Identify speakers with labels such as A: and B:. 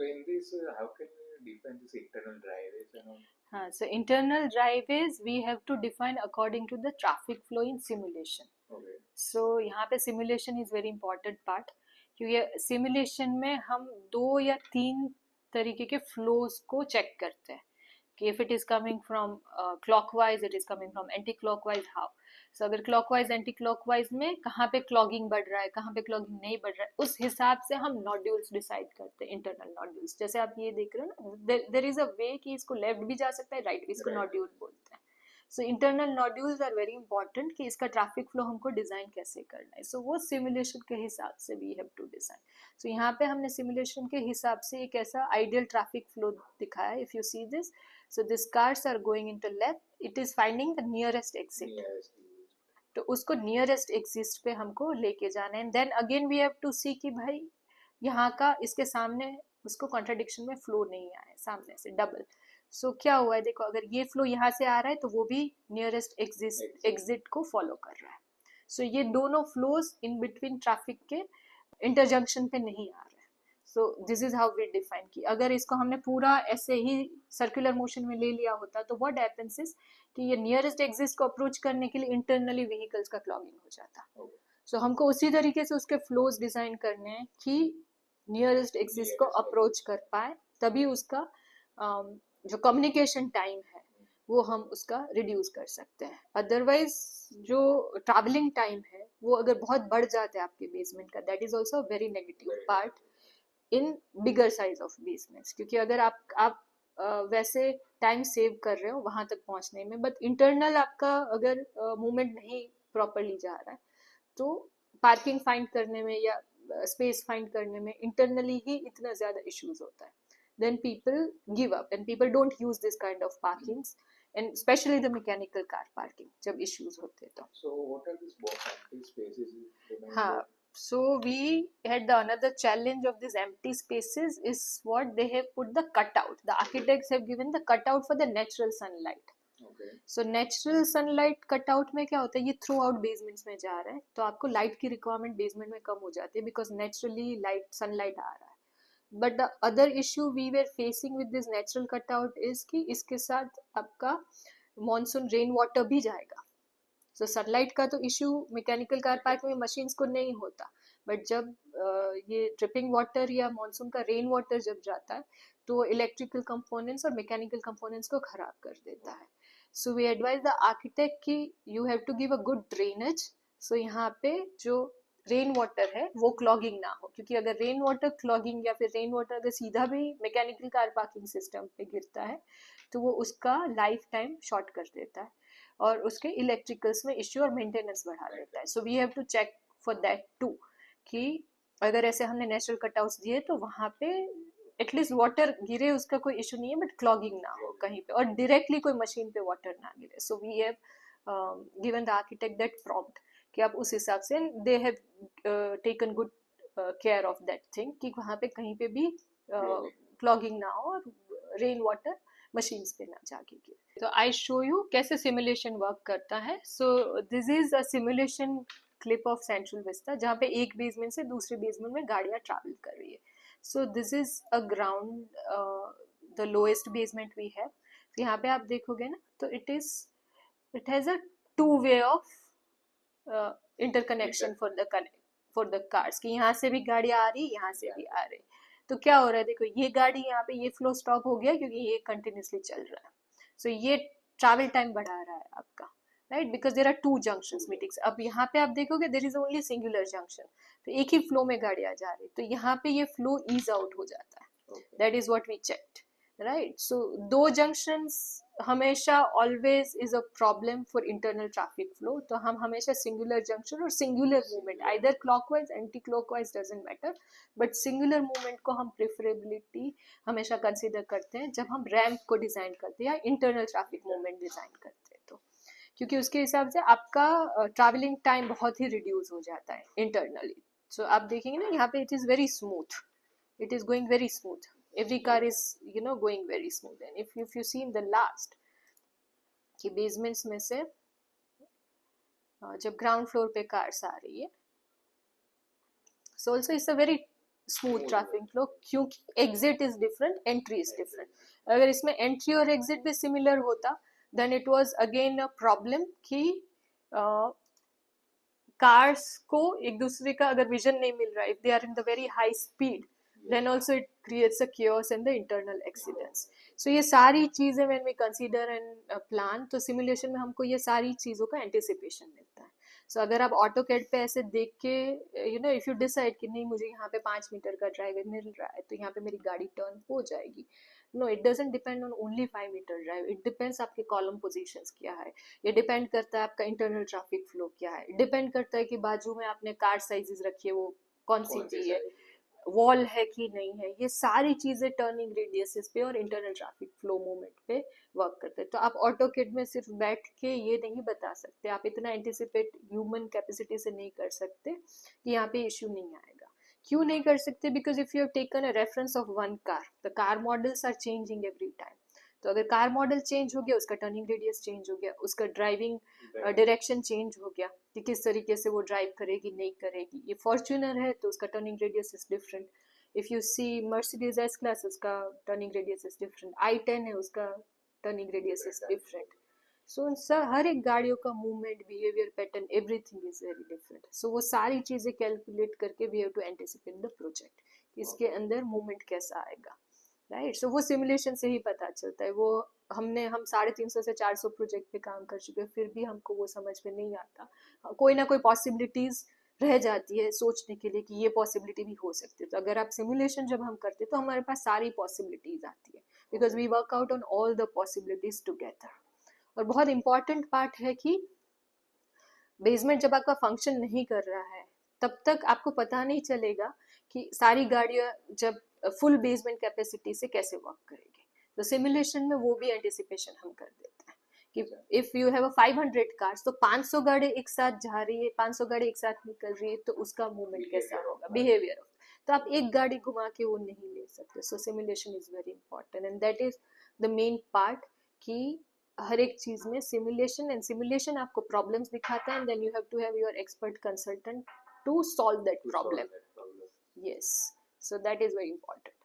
A: So in this, how can we define this internal driveways and all?
B: So internal driveways we have to define according to the traffic flow in simulation.
A: Okay.
B: So यहाँ पे simulation is very important part, क्योंकि simulation में हम 2 या 3 तरीके के flows को check करते हैं कि if it is coming from clockwise, it is coming from anti-clockwise, how. So अगर clockwise anti-clockwise में कहाँ पे clogging बढ़ रहा है, कहाँ पे clogging नहीं बढ़ रहा है, उस हिसाब से हम nodules decide करते हैं, internal nodules. जैसे आप ये देख रहे हो ना, there is a way कि इसको left भी जा सकता है, right भी, इसको nodule बोलते हैं. So internal nodules are very important कि इसका traffic flow हमको डिज़ाइन कैसे करना है. So वो simulation के हिसाब से we have to design. So यहाँ पे हमने simulation के हिसाब से एक ऐसा ideal traffic flow दिखाया है. If you see this, so these cars are going into left, it is finding the nearest exit. तो उसको nearest exit पे हमको लेके जाना है. And then again we have to see कि भाई यहाँ का इसके सामने उसको contradiction में flow नहीं आए सामने से double. So क्या हुआ है, देखो अगर ये flow यहाँ से आ रहा है तो वो भी nearest exit को follow कर रहा है. So ये दोनों flows in between traffic के interjunction पे नहीं आ रहे हैं. So this is how we define कि अगर इसको हमने पूरा ऐसे ही circular motion में ले लिया होता तो what happens is कि ये nearest exit को approach करने के लिए internally vehicles का clogging हो जाता. So हमको उसी तरीके से उसके flows design करने हैं कि nearest exit को approach कर पाए, तभी उसका जो communication time है वो हम उसका reduce कर सकते हैं. Otherwise जो traveling time है वो अगर बहुत बढ़ जाता है आपके basement का, that is also a very negative part in bigger size of basements. क्योंकि अगर आप वैसे टाइम सेव कर रहे हो वहां तक पहुंचने में, बट इंटरनल आपका अगर मूवमेंट नहीं प्रॉपरली जा रहा है तो पार्किंग फाइंड करने में या स्पेस फाइंड करने में इंटरनली ही इतना ज्यादा इश्यूज होता है. Then people give up and people don't use this kind of parkings, and especially the mechanical car parking जब issues होते हैं तो.
A: So what are these empty spaces?
B: हाँ, so we had the another challenge of these empty spaces is what they have put the cutout. The architects have given the cutout for the natural sunlight.
A: Okay.
B: So natural sunlight cutout में क्या होता है, ये through out basements में जा रहा है तो आपको लाइट की रिक्वायरमेंट बेसमेंट में कम हो जाती है बिकॉज नेचुरली लाइट सनलाइट आ रहा है. But the other issue we were facing with this natural cutout is कि इसके साथ आपका मॉनसून रेन वाटर भी जाएगा. सो सनलाइट का तो इशू मैकेनिकल कार पार्क में मशीन्स को नहीं होता, बट जब ये ड्रिपिंग वाटर या मॉनसून का रेन वाटर जब जाता है तो इलेक्ट्रिकल कंपोनेंट्स और मैकेनिकल कंपोनेंट्स को खराब कर देता है. So we advise the architect कि you have to give a good drainage. So यहाँ पे जो रेन वाटर है वो क्लॉगिंग ना हो, क्योंकि अगर रेन वाटर क्लॉगिंग या फिर रेन वाटर अगर सीधा भी मैकेनिकल कार पार्किंग सिस्टम पे गिरता है तो वो उसका लाइफ टाइम शॉर्ट कर देता है और उसके इलेक्ट्रिकल्स में इश्यू और मेंटेनेंस बढ़ा देता है. So we have to check for that too कि अगर ऐसे हमने नेचुरल कटआउट्स दिए तो वहाँ पे एटलीस्ट वाटर गिरे उसका कोई इशू नहीं है, बट क्लॉगिंग ना हो कहीं पे और डायरेक्टली कोई मशीन पे वाटर ना गिरे. So we have given the architect that prompt कि आप उस हिसाब से they have taken good care of that thing कि वहाँ पे कहीं पे भी क्लॉगिंग ना हो और रेन वाटर मशीन्स पे ना जाके गिरे. तो आई शो यू कैसे सिमुलेशन वर्क करता है. So this is a simulation clip of central Vista जहाँ पे एक बेसमेंट से दूसरे बेसमेंट में गाड़ियाँ ट्रैवल कर रही है. So this is a ground, the lowest basement we have. यहाँ पे आप देखोगे ना तो it has a two way of interconnection for the cars कि यहाँ से भी गाड़ियाँ आ रही, यहाँ से भी आ रही. तो क्या हो रहा है, देखो ये गाड़ी यहाँ पे ये फ्लो स्टॉप हो गया क्योंकि ये कंटिन्यूसली चल रहा है. सो ये ट्रैवल टाइम बढ़ा रहा है आपका, right, because there are two junctions meetings. अब यहाँ पे आप देखोगे there is only singular junction, तो एक ही फ्लो में गाड़ियाँ जा रही, तो यहाँ पे ये फ्लो ईज आउट हो जाता है. That is what we checked, right. So दो जंक्शंस हमेशा always is a problem for internal traffic flow. तो हम हमेशा सिंगुलर जंक्शन और singular movement either clockwise anti clockwise doesn't matter, but singular movement को हम प्रेफरेबिलिटी हमेशा कंसिडर करते हैं जब हम रैम्प को डिजाइन करते हैं या इंटरनल ट्रैफिक मूवमेंट डिजाइन करते हैं. तो क्योंकि उसके हिसाब से आपका ट्रैवलिंग टाइम बहुत ही रिड्यूस हो जाता है इंटरनली. सो आप देखेंगे ना यहाँ पे it is very smooth, it is going very smooth. Every car is going very smooth. And if you see in the last कि basements में से जब ground floor पे cars आ रही है, so also it's a very smooth traffic flow, क्योंकि exit is different, entry is different. अगर इसमें एंट्री और एग्जिट भी सिमिलर होता then it was again a problem कि कार्स को एक दूसरे का अगर विजन नहीं मिल रहा, if they are in the very high speed, then also it creates a chaos and the internal accidents. So ये सारी चीजें when we consider and plan, तो सिमुलेशन में हमको ये सारी चीजों का एंटिसिपेशन मिलता है. सो अगर आप ऑटो कैड पे ऐसे देख के you know if you decide कि नहीं मुझे यहाँ पे 5 मीटर का ड्राइव मिल रहा है तो यहाँ पे मेरी गाड़ी टर्न हो जाएगी, no it doesn't depend on only 5 metre drive. It depends आपके कॉलम पोजीशंस क्या है, ये डिपेंड करता है आपका इंटरनल ट्रैफिक फ्लो क्या है, डिपेंड करता है कि बाजू में आपने कार साइजेस रखी है वो कौन सी की है, वॉल है कि नहीं है. ये सारी चीजें टर्निंग रेडियसेस पे और इंटरनल ट्रैफिक फ्लो मूवमेंट पे वर्क करते हैं. तो आप ऑटो किड में सिर्फ बैठ के ये नहीं बता सकते, आप इतना एंटिसिपेट ह्यूमन कैपेसिटी से नहीं कर सकते कि यहाँ पे इश्यू नहीं आएगा. क्यों नहीं कर सकते? Because if you have taken a reference of one car, the car models are changing every time. तो अगर कार मॉडल चेंज हो गया, उसका टर्निंग रेडियस चेंज हो गया, उसका ड्राइविंग डायरेक्शन चेंज हो गया कि किस तरीके से वो ड्राइव करेगी नहीं करेगी. ये फॉर्च्यूनर है तो उसका turning radius is different. If you see Mercedes S class, उसका turning radius is different. i10 है, उसका turning radius is different. So हर एक गाड़ियों का movement, behaviour pattern, everything is very different. So वो सारी चीजें कैलकुलेट करके we have to anticipate the project, इसके अंदर मूवमेंट कैसा आएगा, राइट. सो वो सिमुलेशन से ही पता चलता है. वो हम 350 से 400 प्रोजेक्ट पे काम कर चुके हैं, फिर भी हमको वो समझ में नहीं आता. कोई ना कोई पॉसिबिलिटीज रह जाती है सोचने के लिए कि ये पॉसिबिलिटी भी हो सकती है. तो अगर आप सिमुलेशन जब हम करते हैं तो हमारे पास सारी पॉसिबिलिटीज आती है, because we work out on all the possibilities together. और बहुत इंपॉर्टेंट पार्ट है कि बेसमेंट जब आपका फंक्शन नहीं कर रहा है तब तक आपको पता नहीं चलेगा कि सारी गाड़ियां जब फुल बेसमेंट कैपेसिटी से कैसे वर्क करेगी. तो सिमुलेशन में वो भी एंटिसिपेशन हम कर देते हैं कि इफ यू हैव 500 कार्स, तो 500 गाड़ी एक साथ जा रही है, 500 गाड़ी एक साथ निकल रही है, तो उसका मूवमेंट कैसा होगा, बिहेवियर. तो आप एक गाड़ी घुमा के वो नहीं ले सकते. So simulation is very important and that is the main part कि हर एक चीज में सिमुलेशन, एंड सिमुलेशन आपको प्रॉब्लम्स दिखाता है and then you have to have your expert consultant to solve that problem. Yes, so that is very important.